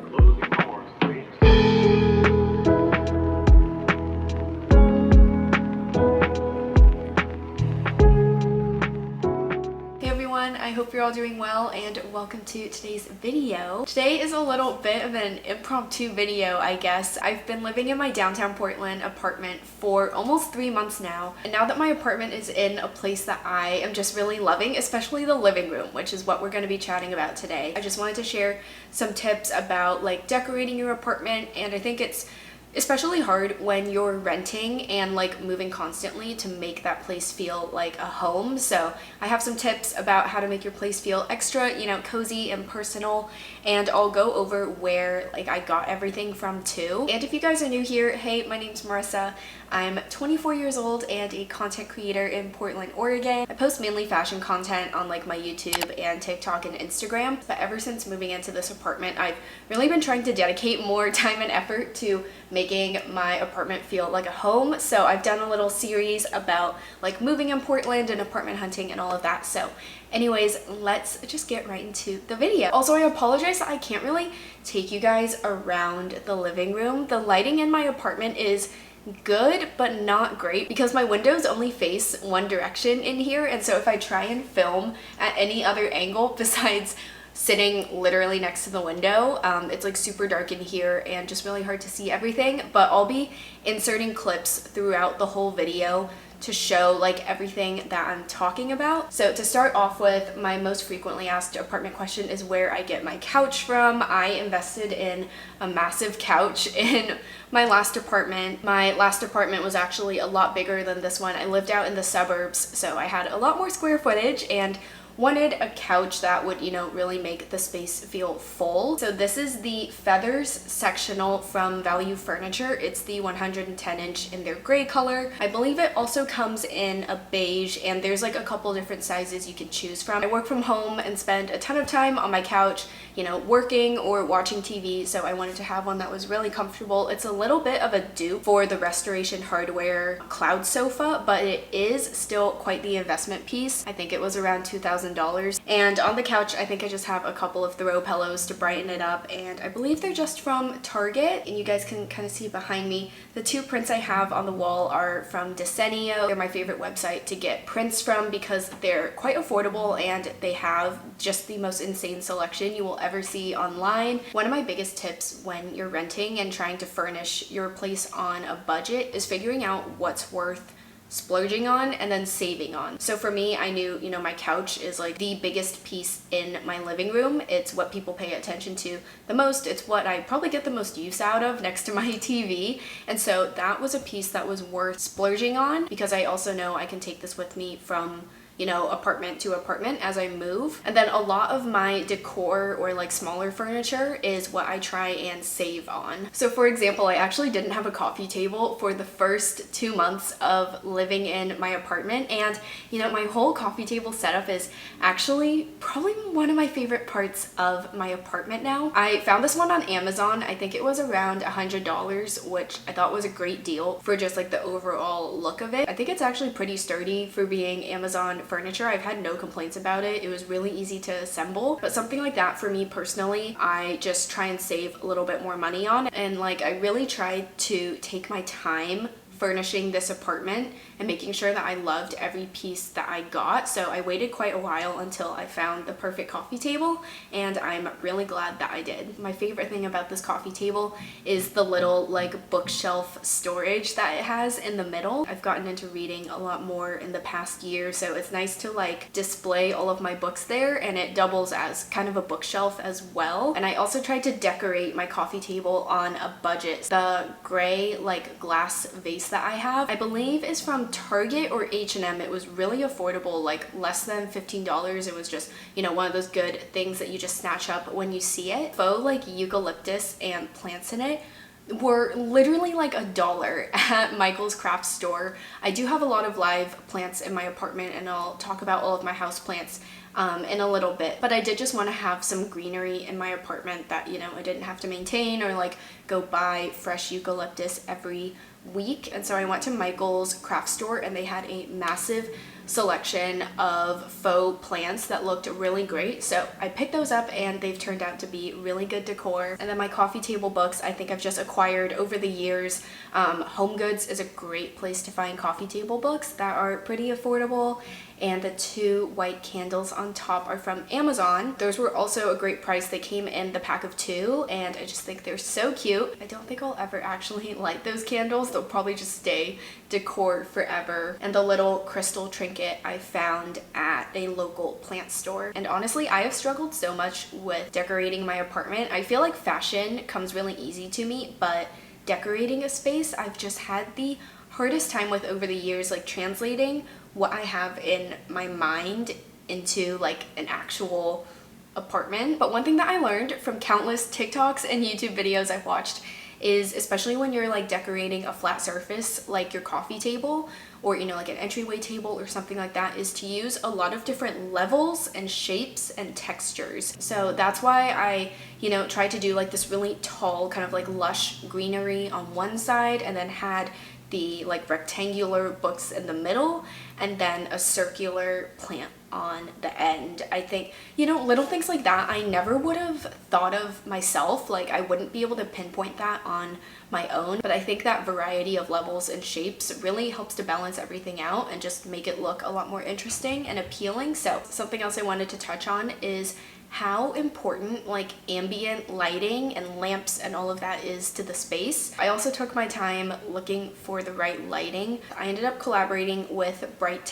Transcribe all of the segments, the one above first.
closing doors, please. I hope you're all doing well and welcome to today's video. Today is a little bit of an impromptu video, I guess. I've been living in my downtown Portland apartment for almost 3 months now, and now that my apartment is in a place that I am just really loving, especially the living room, which is what we're going to be chatting about today. I just wanted to share some tips about like decorating your apartment, and I think it's especially hard when you're renting and like moving constantly to make that place feel like a home. So I have some tips about how to make your place feel extra, cozy and personal, and I'll go over where like I got everything from too. And if you guys are new here, hey, my name's Marisa. I'm 24 years old and a content creator in Portland, Oregon. I post mainly fashion content on like my YouTube and TikTok and Instagram, but ever since moving into this apartment, I've really been trying to dedicate more time and effort to making my apartment feel like a home. So I've done a little series about like moving in Portland and apartment hunting and all of that. So anyways, let's just get right into the video. Also, I apologize that I can't really take you guys around the living room. The lighting in my apartment is good but not great because my windows only face one direction in here, and so if I try and film at any other angle besides sitting literally next to the window, it's like super dark in here and just really hard to see everything. But I'll be inserting clips throughout the whole video to show like everything that I'm talking about. So to start off with, my most frequently asked apartment question is where I get my couch from. I invested in a massive couch in my last apartment. My last apartment was actually a lot bigger than this one. I lived out in the suburbs, so I had a lot more square footage and wanted a couch that would, really make the space feel full. So this is the Feathers sectional from Value Furniture. It's the 110-inch in their gray color. I believe it also comes in a beige, and there's like a couple different sizes you can choose from. I work from home and spend a ton of time on my couch, working or watching TV, so I wanted to have one that was really comfortable. It's a little bit of a dupe for the Restoration Hardware cloud sofa, but it is still quite the investment piece. I think it was around $2,000. And on the couch, I think I just have a couple of throw pillows to brighten it up, and I believe they're just from Target. And you guys can kind of see behind me, the two prints I have on the wall are from Desenio. They're my favorite website to get prints from because they're quite affordable and they have just the most insane selection you will ever see online. One of my biggest tips when you're renting and trying to furnish your place on a budget is figuring out what's worth splurging on and then saving on. So for me, I knew, my couch is like the biggest piece in my living room. It's what people pay attention to the most. It's what I probably get the most use out of next to my TV. And so that was a piece that was worth splurging on because I also know I can take this with me from apartment to apartment as I move. And then a lot of my decor or like smaller furniture is what I try and save on. So for example, I actually didn't have a coffee table for the first 2 months of living in my apartment. And my whole coffee table setup is actually probably one of my favorite parts of my apartment now. I found this one on Amazon. I think it was around $100, which I thought was a great deal for just like the overall look of it. I think it's actually pretty sturdy for being Amazon furniture. I've had no complaints about it. It was really easy to assemble, but something like that for me personally, I just try and save a little bit more money on. And like I really tried to take my time furnishing this apartment and making sure that I loved every piece that I got. So I waited quite a while until I found the perfect coffee table, and I'm really glad that I did. My favorite thing about this coffee table is the little like bookshelf storage that it has in the middle. I've gotten into reading a lot more in the past year, so it's nice to like display all of my books there, and it doubles as kind of a bookshelf as well. And I also tried to decorate my coffee table on a budget. The gray like glass vase that I have, I believe is from Target or H&M. It was really affordable, like less than $15. It was just, one of those good things that you just snatch up when you see it. Faux like eucalyptus and plants in it were literally like $1 at Michael's craft store. I do have a lot of live plants in my apartment, and I'll talk about all of my house plants in a little bit, but I did just want to have some greenery in my apartment that, I didn't have to maintain or like go buy fresh eucalyptus every week. And so I went to Michael's craft store, and they had a massive selection of faux plants that looked really great. So I picked those up and they've turned out to be really good decor. And then my coffee table books, I think I've just acquired over the years. Home Goods is a great place to find coffee table books that are pretty affordable. And the 2 white candles on top are from Amazon. Those were also a great price. They came in the pack of 2 and I just think they're so cute. I don't think I'll ever actually light those candles. They'll probably just stay decor forever. And the little crystal trinket I found at a local plant store. And honestly, I have struggled so much with decorating my apartment. I feel like fashion comes really easy to me, but decorating a space I've just had the hardest time with over the years, like translating what I have in my mind into like an actual apartment. But one thing that I learned from countless TikToks and YouTube videos I've watched is, especially when you're like decorating a flat surface like your coffee table or, you know, like an entryway table or something like that, is to use a lot of different levels and shapes and textures. So that's why I, you know, tried to do like this really tall kind of like lush greenery on one side, and then had the like rectangular books in the middle, and then a circular plant on the end. I think, you know, little things like that I never would have thought of myself. Like I wouldn't be able to pinpoint that on my own, but I think that variety of levels and shapes really helps to balance everything out and just make it look a lot more interesting and appealing. So something else I wanted to touch on is how important like ambient lighting and lamps and all of that is to the space. I also took my time looking for the right lighting. I ended up collaborating with Bright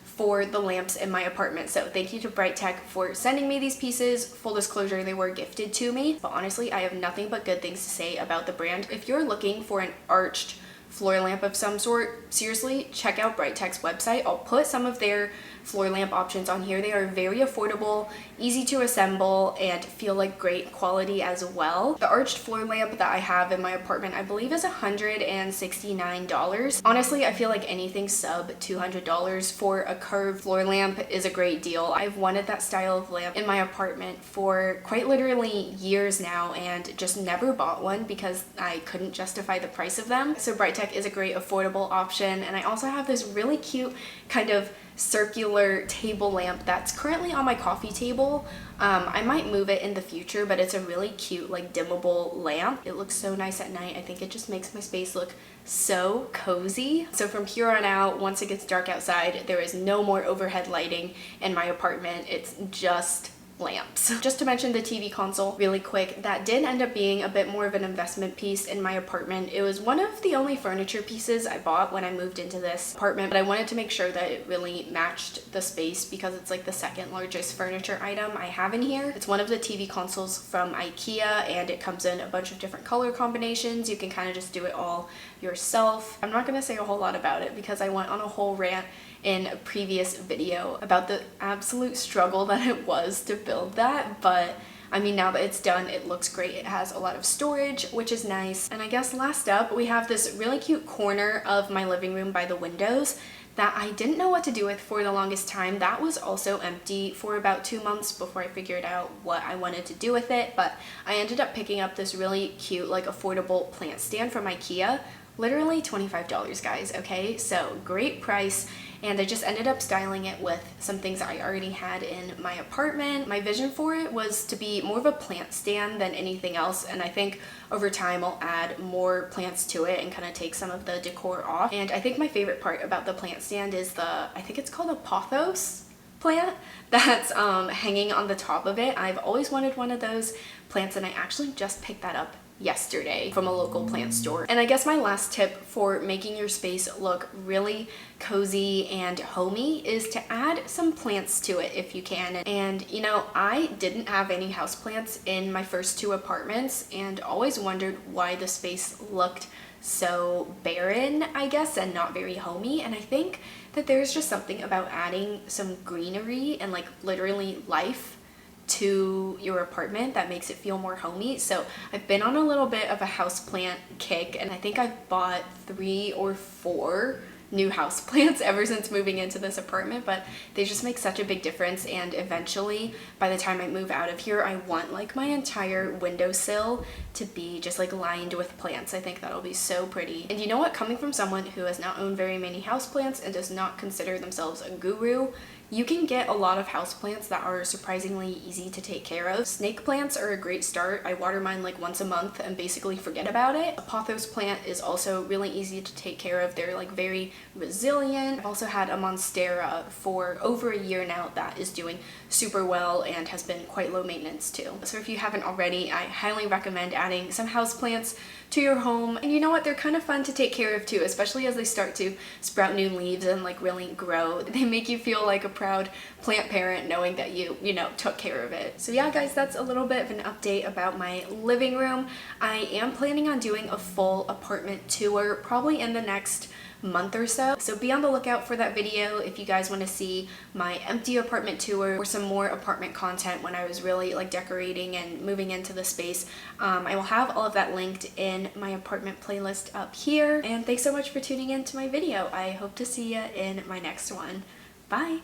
for the lamps in my apartment. So thank you to Bright for sending me these pieces. Full disclosure, they were gifted to me, but honestly, I have nothing but good things to say about the brand. If you're looking for an arched floor lamp of some sort, seriously, check out Bright website. I'll put some of their floor lamp options on here. They are very affordable, easy to assemble, and feel like great quality as well. The arched floor lamp that I have in my apartment, I believe, is $169. Honestly, I feel like anything sub $200 for a curved floor lamp is a great deal. I've wanted that style of lamp in my apartment for quite literally years now and just never bought one because I couldn't justify the price of them. So Bright is a great affordable option. And I also have this really cute kind of circular table lamp that's currently on my coffee table. I might move it in the future, but it's a really cute like dimmable lamp. It looks so nice at night. I think it just makes my space look so cozy. So from here on out, once it gets dark outside, there is no more overhead lighting in my apartment. It's just lamps. Just to mention the TV console really quick, that did end up being a bit more of an investment piece in my apartment. It was one of the only furniture pieces I bought when I moved into this apartment, but I wanted to make sure that it really matched the space because it's like the second largest furniture item I have in here. It's one of the TV consoles from IKEA, and it comes in a bunch of different color combinations. You can kind of just do it all yourself. I'm not going to say a whole lot about it because I went on a whole rant in a previous video about the absolute struggle that it was to build that, but I mean, now that it's done, it looks great. It has a lot of storage, which is nice. And I guess last up, we have this really cute corner of my living room by the windows that I didn't know what to do with for the longest time. That was also empty for about 2 months before I figured out what I wanted to do with it, but I ended up picking up this really cute, like affordable plant stand from IKEA. Literally $25, guys, okay? So great price. And I just ended up styling it with some things I already had in my apartment. My vision for it was to be more of a plant stand than anything else, and I think over time I'll add more plants to it and kind of take some of the decor off. And I think my favorite part about the plant stand is I think it's called a pothos plant that's hanging on the top of it. I've always wanted one of those plants, and I actually just picked that up yesterday from a local plant store. And I guess my last tip for making your space look really cozy and homey is to add some plants to it if you can. And you know, I didn't have any houseplants in my first 2 apartments and always wondered why the space looked so barren, I guess, and not very homey. And I think that there's just something about adding some greenery and like literally life to your apartment that makes it feel more homey. So I've been on a little bit of a houseplant kick, and I think I've bought 3 or 4 new houseplants ever since moving into this apartment, but they just make such a big difference. And eventually, by the time I move out of here, I want like my entire windowsill to be just like lined with plants. I think that'll be so pretty. And you know what? Coming from someone who has not owned very many houseplants and does not consider themselves a guru, you can get a lot of houseplants that are surprisingly easy to take care of. Snake plants are a great start. I water mine like once a month and basically forget about it. A pothos plant is also really easy to take care of. They're like very resilient. I've also had a monstera for over a year now that is doing super well and has been quite low maintenance too. So if you haven't already, I highly recommend adding some houseplants to your home. And you know what? They're kind of fun to take care of too, especially as they start to sprout new leaves and like really grow. They make you feel like a proud plant parent knowing that you took care of it. So yeah, guys, that's a little bit of an update about my living room. I am planning on doing a full apartment tour probably in the next month or so. So be on the lookout for that video if you guys want to see my empty apartment tour or some more apartment content when I was really like decorating and moving into the space. I will have all of that linked in my apartment playlist up here. And thanks so much for tuning in to my video. I hope to see you in my next one. Bye!